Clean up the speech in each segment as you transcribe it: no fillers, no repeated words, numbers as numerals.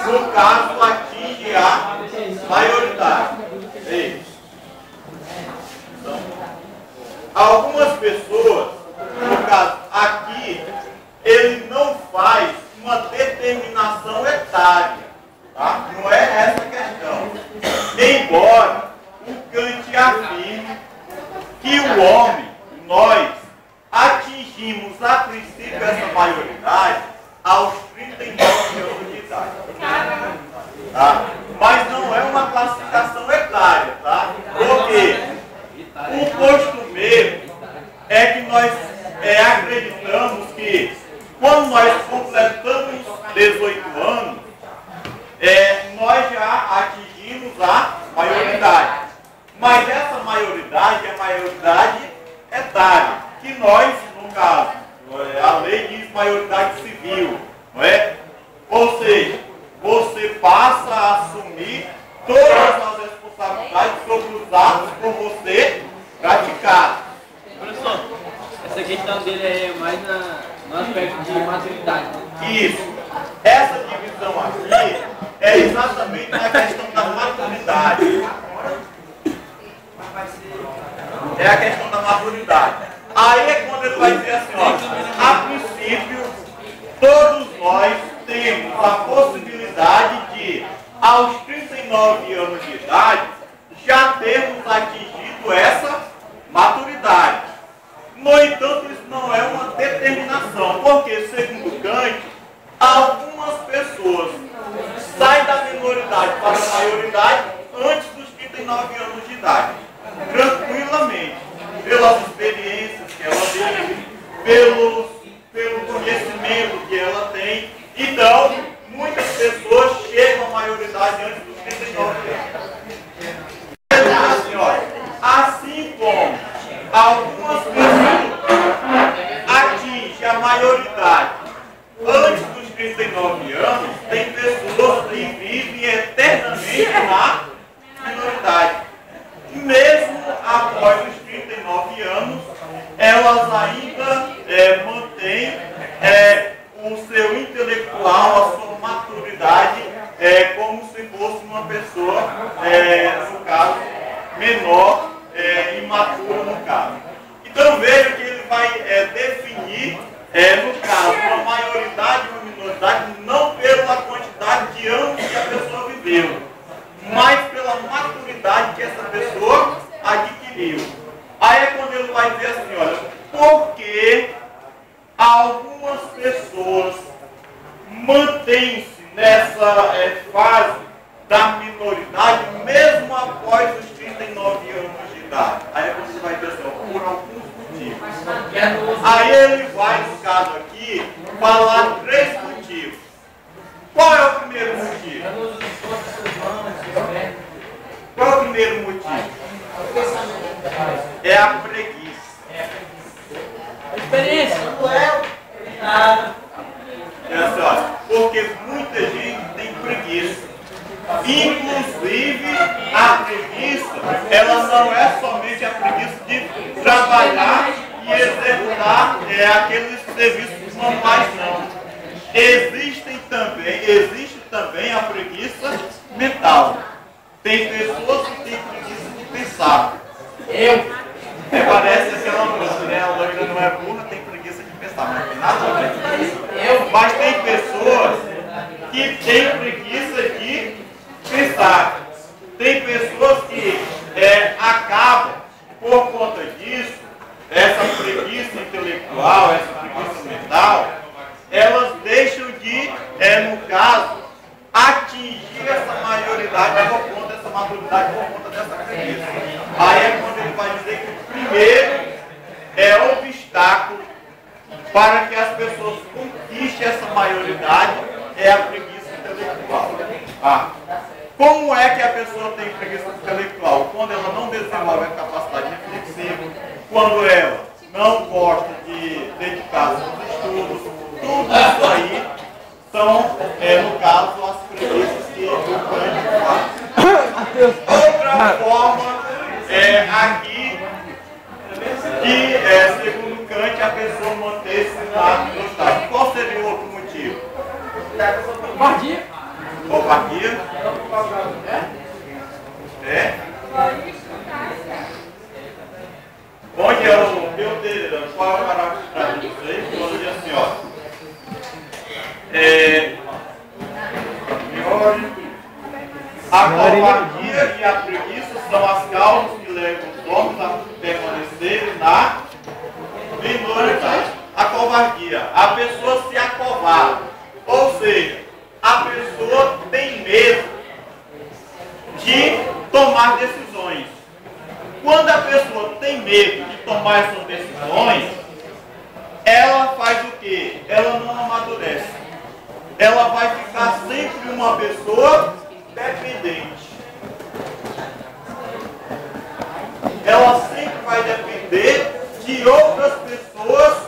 no caso, atinge a maioridade. Então, algumas pessoas, no caso aqui, ele não faz uma determinação etária. Tá? Não é essa a questão. Embora o Kant afirme que o homem, nós, atingimos a princípio essa maioridade aos 39 anos de idade. Tá? Mas não é uma classificação etária, tá? Porque o costumeiro é que nós acreditamos que quando nós completamos 18 anos, nós já atingimos a maioridade. Mas essa maioridade é a maioridade etária, que nós, no caso, a lei diz maioridade civil, não é? Ou seja, você passa a assumir todas as responsabilidades sobre os atos por você praticados. Professor, essa questão dele é mais no aspecto de maturidade. Isso. Essa divisão aqui é exatamente na questão da maturidade. É a questão da maturidade. Aí é quando ele vai dizer assim, ó, a princípio, todos nós temos a possibilidade de, aos 39 anos de idade, já termos atingido essa maturidade. No entanto, isso não é uma determinação, porque, segundo Kant, algumas pessoas saem da minoridade para a maioridade antes dos 39 anos de idade, tranquilamente, pelas experiências que ela teve, pelo conhecimento que ela tem. Então, muitas pessoas chegam à maioridade antes dos 39 anos. Assim, olha, assim como algumas pessoas atingem a maioridade antes dos 39 anos, tem pessoas que vivem eternamente na minoridade. Mesmo após os 39 anos, elas ainda mantêm o seu intelectual, a sua maturidade, como se fosse uma pessoa, no caso, menor, imatura no caso. Então veja que ele vai definir, no caso, uma maioridade e uma minoridade, não pela quantidade de anos que a pessoa viveu, mas pela maturidade que essa pessoa adquiriu. Aí é quando ele vai dizer assim, olha, porque algumas pessoas mantêm-se nessa fase da minoridade mesmo após os 39 anos de idade. Aí é quando ele vai dizer assim, por alguns motivos. Aí ele vai, no caso aqui, falar 3 motivos. Qual é o primeiro motivo? Qual é o primeiro motivo? É a preguiça. A experiência. Porque muita gente tem preguiça. Inclusive, a preguiça, ela não é somente a preguiça de trabalhar e executar aqueles serviços manuais, não. Existe também a preguiça mental. Tem pessoas que têm preguiça de pensar. Parece aquela música, né? A loira não é burra, tem preguiça de pensar, mas não tem nada a ver. Mas tem pessoas que têm preguiça de pensar. Tem pessoas que acabam, por conta disso, essa preguiça intelectual, essa preguiça mental, elas deixam de, no caso, atingir essa maioridade por conta dessa maturidade, por conta dessa preguiça. Aí é quando ele vai dizer que o primeiro obstáculo para que as pessoas conquistem essa maioridade é a preguiça intelectual. Como é que a pessoa tem preguiça intelectual? Quando ela não desenvolve a capacidade reflexiva, quando ela não gosta de dedicar-se aos estudos, tudo isso aí são, no caso, as preguiças que o Kant faz. Outra forma aqui que, segundo Kant, a pessoa manter-se na minoridade. Qual seria o outro motivo? Covardia. Covardia? É? Onde é o meu dele? Qual é o parágrafo que traz isso aí? Quando diz assim, ó. A covardia e a preguiça são as causas que levam os homens a permanecerem na minoridade. A covardia, a pessoa se acovarda, ou seja, a pessoa tem medo de tomar decisões. Quando a pessoa tem medo de tomar essas decisões, ela faz o quê? Ela não amadurece. Ela vai ficar sempre uma pessoa dependente. Ela sempre vai depender de outras pessoas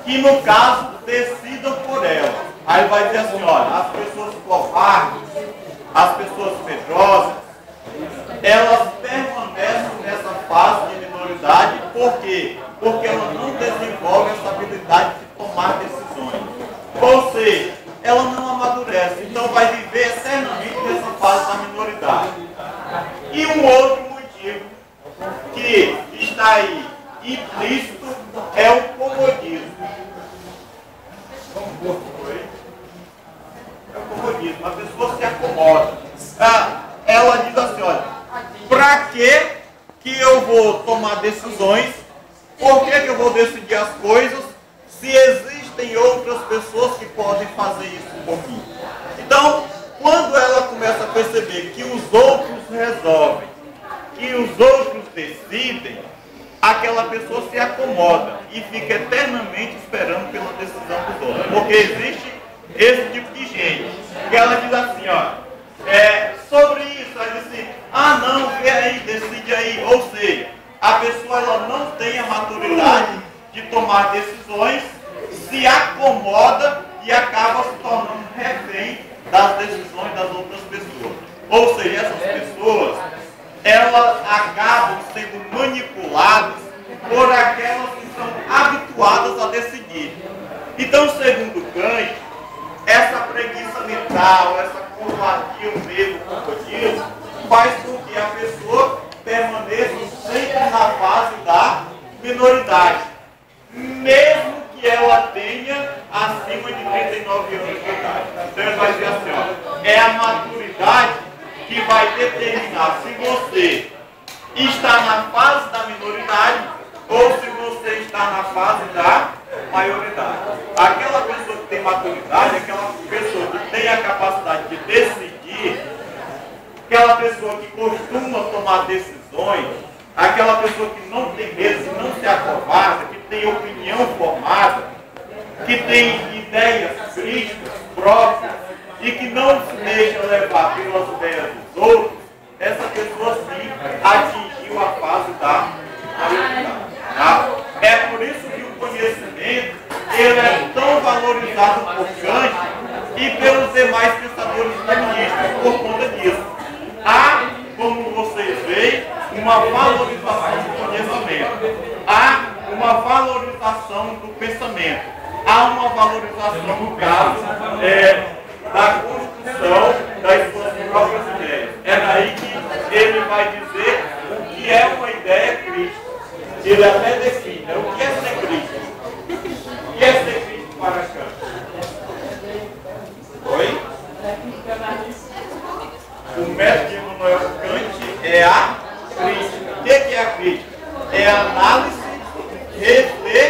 que, no caso, decidam por ela. Aí vai dizer assim, olha, as pessoas covardes, as pessoas medrosas, elas permanecem nessa fase de minoridade. Por quê? Porque ela não desenvolve essa habilidade de tomar decisões. Ou seja, ela não amadurece. Então vai viver eternamente nessa fase da minoridade. E um outro motivo que está aí implícito é o comodismo. É o comodismo. A pessoa se acomoda. Ela diz assim, olha, para que eu vou tomar decisões? Por que eu vou decidir as coisas se existem outras pessoas que podem fazer isso por mim? Então, quando ela começa a perceber que os outros resolvem, que os outros decidem, aquela pessoa se acomoda e fica eternamente esperando pela decisão dos outros. Porque existe esse tipo de gente, que ela diz assim, ó, sobre isso, ela diz assim, não, vê aí, decide aí. Ou seja, a pessoa ela não tem a maturidade de tomar decisões, se acomoda e acaba se tornando refém das decisões das outras pessoas. Ou seja, essas pessoas, elas acabam sendo manipuladas por aquelas que são habituadas a decidir. Então, segundo Kant, essa preguiça mental, essa covardia, o medo, o comodismo, faz com que a pessoa permaneça sempre na fase da minoridade, mesmo que ela tenha acima de 39 anos de idade. Então ele vai dizer assim, ó, é a maturidade que vai determinar se você está na fase da minoridade ou se você está na fase da maioridade. Aquela pessoa que tem maturidade, aquela pessoa que tem a capacidade de decidir, aquela pessoa que costuma tomar decisões, aquela pessoa que não tem medo, que não se acovarda, que tem opinião formada, que tem ideias críticas próprias e que não se deixa levar pelas ideias dos outros, essa pessoa sim atingiu a fase da maioridade. Tá? É por isso que o conhecimento ele é tão valorizado por Kant e pelos demais pensadores feministas por conta disso. Há, como vocês veem, uma valorização do conhecimento. Há uma valorização do pensamento. Há uma valorização, no caso, da construção das suas próprias ideias. É daí que ele vai dizer o que é uma ideia crítica. Ele até define o que é ser crítico. O que é ser crítico para Kant? Oi? O método de Immanuel Kant é a crítica. O que é a crítica? É a análise reflexiva.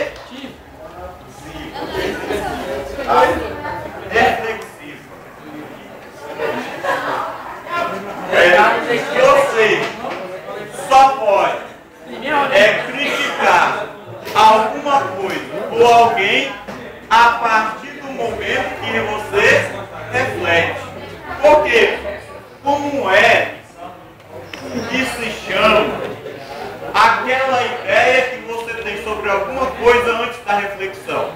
Você só pode criticar alguma coisa ou alguém a partir do momento que você reflete. Porque como é que se chama aquela ideia que você tem sobre alguma coisa antes da reflexão?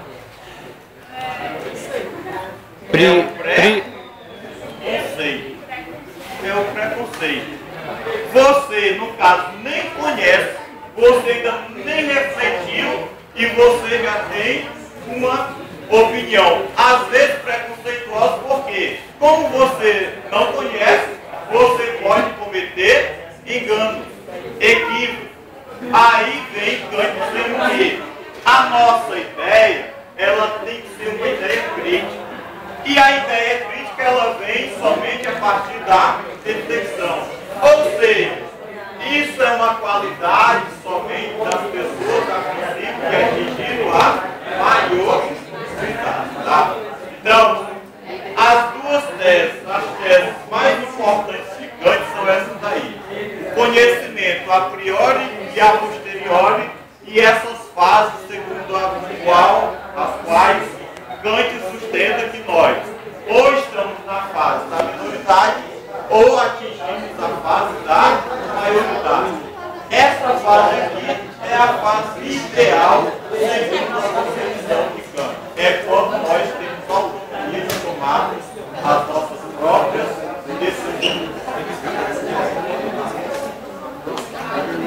Preconceito. É o preconceito. Você, no caso, nem conhece, você ainda nem refletiu e você já tem uma opinião, às vezes preconceituosa, porque como você crítica. E a ideia crítica, ela vem somente a partir da detecção. Ou seja, isso é uma qualidade somente das pessoas a princípio que é exigido a maior cuidado. Tá? Então, as duas teses, as teses mais importantes de Kant são essas daí. Conhecimento a priori e a posteriori, e essas fases segundo as quais Kant sustenta que nós ou estamos na fase da minoridade ou atingimos a fase da maioridade. Essa fase aqui é a fase ideal segundo a concepção de Kant. É quando nós temos autonomia de tomar as nossas próprias decisões.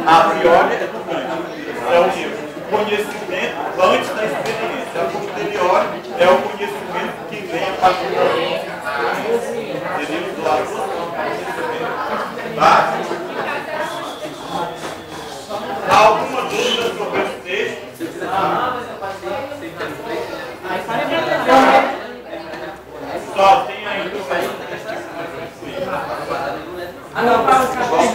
A priori é do Kant. É o conhecimento antes da experiência. A posteriori é o conhecimento que vem a partir da experiência. Entendeu? Tá?